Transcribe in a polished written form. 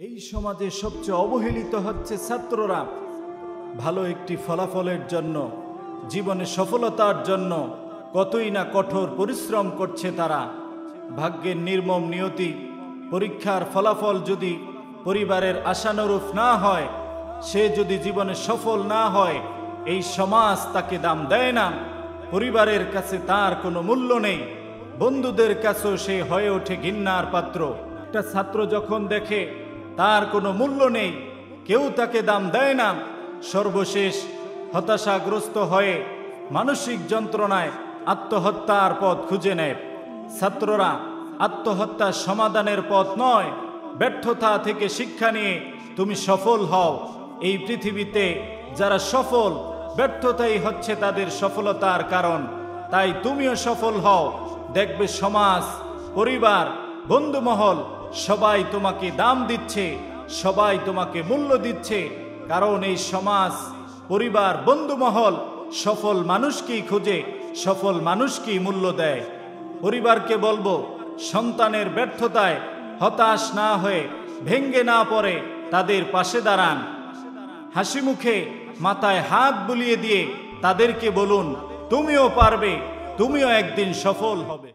এই সমাজে সবচেয়ে অবহেলিত হচ্ছে ছাত্ররা। ভালো একটি ফলাফলের জন্য, জীবনে সফলতার জন্য কতই না কঠোর পরিশ্রম করছে তারা। ভাগ্যের নির্মম নিয়তি, পরীক্ষার ফলাফল যদি পরিবারের আশানুরূপ না হয়, সে যদি জীবনে সফল না হয়, এই সমাজ তাকে দাম দেয় না। পরিবারের কাছে তার কোনো মূল্য নেই, বন্ধুদের কাছেও সে হয়ে ওঠে ঘৃণার পাত্র। একটা ছাত্র যখন দেখে তার কোনো মূল্য নেই, কেউ তাকে দাম দেয় না, সর্বশেষ হতাশাগ্রস্ত হয়ে মানসিক যন্ত্রণায় আত্মহত্যার পথ খুঁজে নেয়। ছাত্ররা আত্মহত্যার সমাধানের পথ নয়, ব্যর্থতা থেকে শিক্ষা নিয়ে তুমি সফল হও। এই পৃথিবীতে যারা সফল, ব্যর্থতাই হচ্ছে তাদের সফলতার কারণ। তাই তুমিও সফল হও, দেখবে সমাজ, পরিবার, বন্ধুমহল সবাই তোমাকে দাম দিচ্ছে, সবাই তোমাকে মূল্য দিচ্ছে। কারণ এই সমাজ, পরিবার, বন্ধুমহল সফল মানুষকেই খুঁজে, সফল মানুষকেই মূল্য দেয়। পরিবারকে বলবো, সন্তানের ব্যর্থতায় হতাশ না হয়ে, ভেঙ্গে না পড়ে তাদের পাশে দাঁড়ান। হাসি মুখে মাথায় হাত বুলিয়ে দিয়ে তাদেরকে বলুন, তুমিও পারবে, তুমিও একদিন সফল হবে।